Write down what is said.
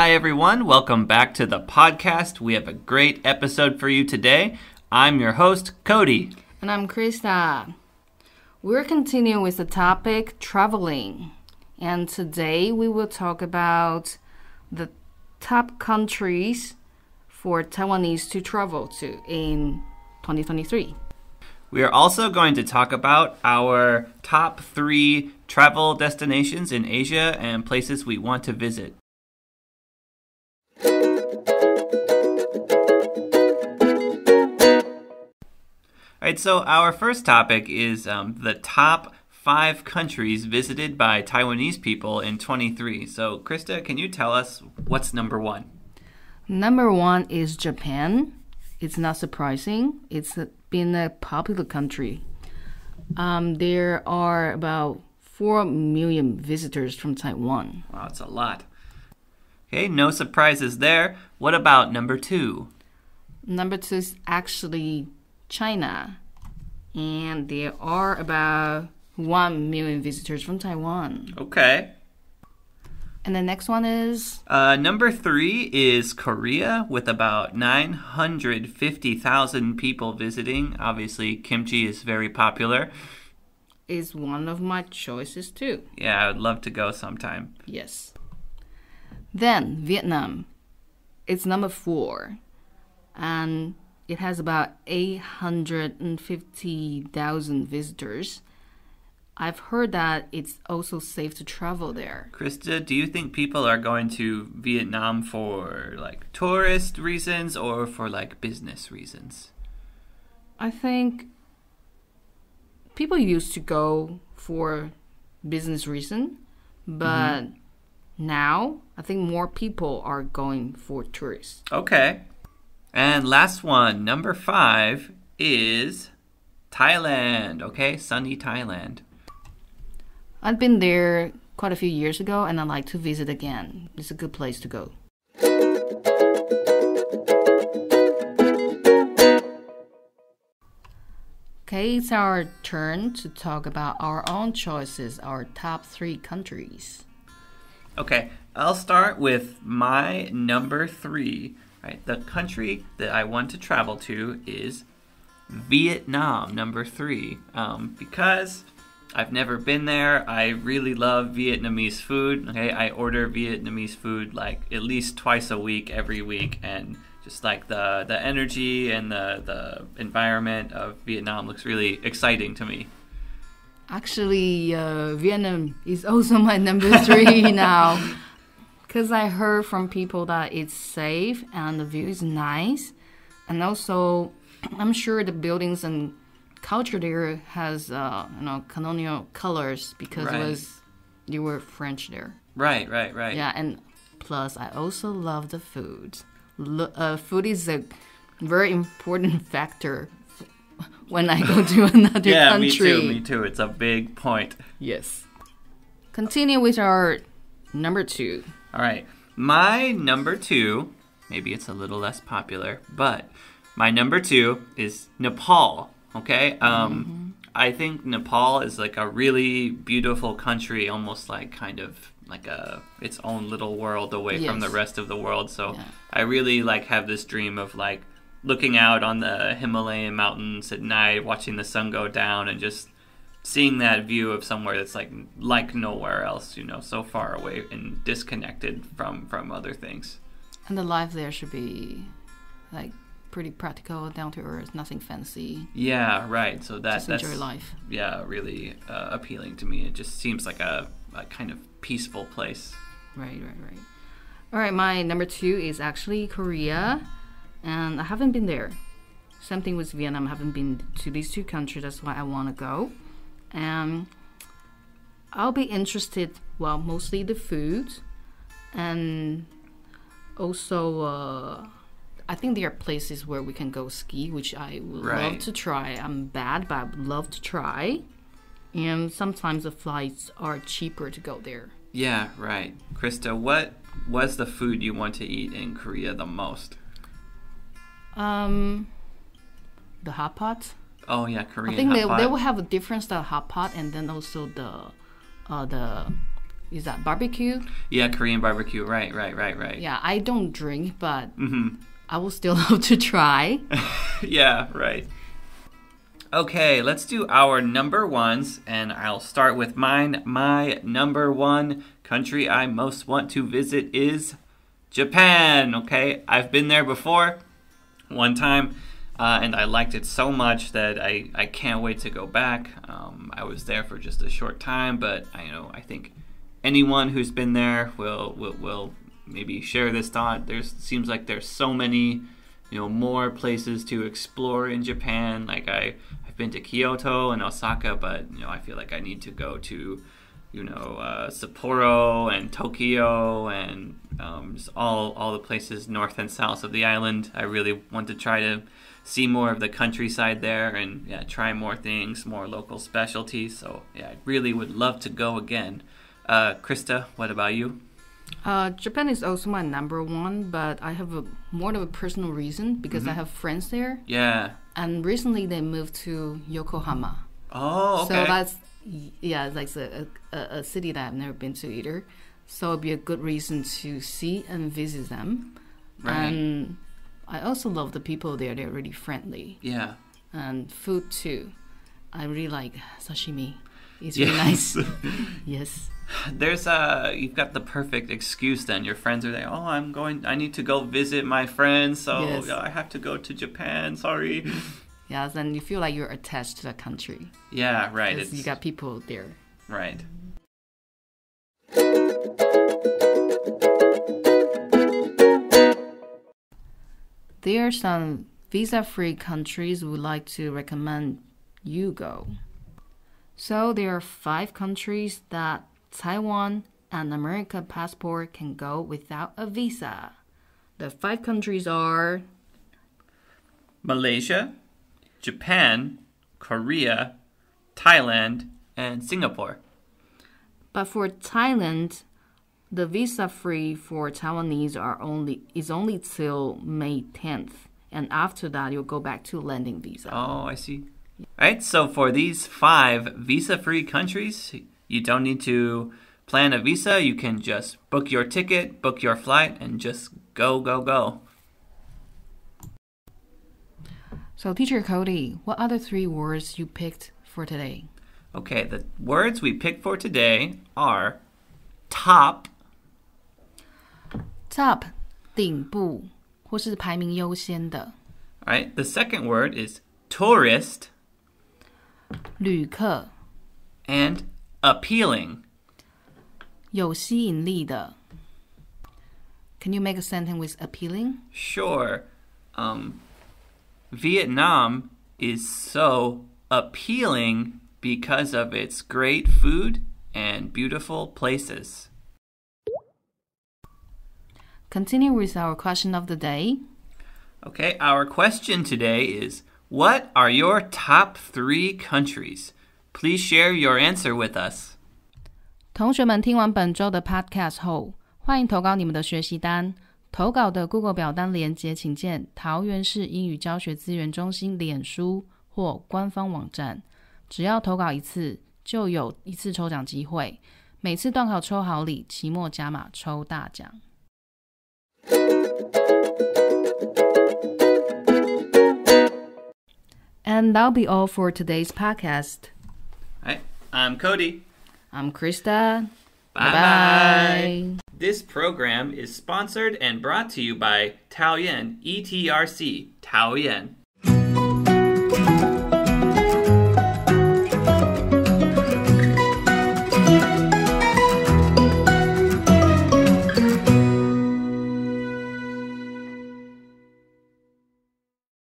Hi, everyone. Welcome back to the podcast. We have a great episode for you today. I'm your host, Cody. And I'm Krista. We're continuing with the topic traveling. And today we will talk about the top countries for Taiwanese to travel to in 2023. We are also going to talk about our top 3 travel destinations in Asia and places we want to visit. Alright, so our first topic is the top 5 countries visited by Taiwanese people in 23. So, Krista, can you tell us what's number 1? Number 1 is Japan. It's not surprising. It's been a popular country. There are about 4 million visitors from Taiwan. Wow, that's a lot. Okay, no surprises there. What about number 2? Number 2 is actually China. And there are about 1 million visitors from Taiwan. Okay. And the next one is? Number 3 is Korea with about 950,000 people visiting. Obviously, kimchi is very popular. Is one of my choices too. Yeah, I would love to go sometime. Yes. Then, Vietnam. It's number 4. And it has about 850,000 visitors. I've heard that it's also safe to travel there. Krista, do you think people are going to Vietnam for like tourist reasons or for like business reasons? I think people used to go for business reason, but now I think more people are going for tourists. Okay. And last one, number 5 is Thailand. Okay, sunny Thailand. I've been there quite a few years ago, and I'd like to visit again. It's a good place to go. Okay, it's our turn to talk about our own choices, our top 3 countries. Okay, I'll start with my number 3. Right, the country that I want to travel to is Vietnam, number 3. Because I've never been there. I really love Vietnamese food. Okay, I order Vietnamese food like at least twice a week, every week, and just like the energy and the environment of Vietnam looks really exciting to me. Actually, Vietnam is also my number 3 now. Because I heard from people that it's safe and the view is nice. And also, I'm sure the buildings and culture there has colonial colors because you were French there. Right. Yeah, and plus I also love the food. Food is a very important factor when I go to another country. Yeah, me too. It's a big point. Yes. Continue with our number 2. All right. My number 2, maybe it's a little less popular, but my number 2 is Nepal. Okay, I think Nepal is like a really beautiful country, almost like kind of like its own little world away from the rest of the world. So I really like have this dream of like looking out on the Himalayan mountains at night, watching the sun go down, and just seeing that view of somewhere that's like nowhere else, so far away and disconnected from other things. And the life there should be like pretty practical, down to earth, nothing fancy. Yeah, right. So that's enjoy life. Yeah, really appealing to me. It just seems like a kind of peaceful place. Right. All right, my number 2 is actually Korea, and I haven't been there. Same thing with Vietnam. I haven't been to these 2 countries. That's why I want to go. And I'll be interested, mostly the food, and also I think there are places where we can go ski, which I would love to try. I'm bad, but I would love to try. And sometimes the flights are cheaper to go there. Yeah, right. Krista, what was the food you want to eat in Korea the most? The hot pot. Oh yeah, Korean I think hot pot. they will have a different style hot pot, and then also the is that barbecue? Yeah, Korean barbecue. Right. Yeah, I don't drink, but I will still love to try. Yeah, right. Okay, let's do our number ones, and I'll start with mine. My number one country I most want to visit is Japan. Okay, I've been there before, one time, and I liked it so much that I can't wait to go back. I was there for just a short time, but I think anyone who's been there will maybe share this thought. Seems like there's so many more places to explore in Japan. Like I've been to Kyoto and Osaka, but I feel like I need to go to Sapporo and Tokyo and just all the places north and south of the island. I really want to try to see more of the countryside there and try more things, more local specialties. So I really would love to go again. Krista, what about you? Japan is also my number one, but I have more of a personal reason because I have friends there. Yeah. And recently they moved to Yokohama. Oh, okay. So that's, like a city that I've never been to either. So it'd be a good reason to see and visit them. Right. And I also love the people there. They're really friendly. Yeah. And food too. I really like sashimi. It's really nice. Yes. You've got the perfect excuse then. Your friends are there. Oh, I need to go visit my friends, so Yes. I have to go to Japan. Sorry. Yes, and you feel like you're attached to the country. Yeah, right. Because you got people there. Right. There are some visa-free countries we'd like to recommend you go. So there are 5 countries that Taiwan and American passport can go without a visa. The 5 countries are Malaysia, Japan, Korea, Thailand, and Singapore. But for Thailand, the visa-free for Taiwanese is only till May 10th. And after that, you'll go back to landing visa. Oh, I see. All right, so for these 5 visa-free countries, you don't need to plan a visa. You can just book your ticket, book your flight, and just go. So, Teacher Cody, what are the 3 words you picked for today? Okay, the words we picked for today are top, Top, 顶部或是排名优先的。 all right, the second word is tourist, 旅客， and appealing. 有吸引力的。Can you make a sentence with appealing? Sure. Vietnam is so appealing because of its great food and beautiful places. Continue with our question of the day. Okay, our question today is, what are your top 3 countries? Please share your answer with us. 同学们听完本周的 podcast 后，欢迎投稿你们的学习单。投稿的 Google 表单连结请见桃园市英语教学资源中心脸书或官方网站。只要投稿一次，就有一次抽奖机会。每次段考抽好礼，期末加码抽大奖。And that'll be all for today's podcast. All right, I'm Cody. I'm Krista. Bye-bye. This program is sponsored and brought to you by Taoyuan, ETRC, Taoyuan.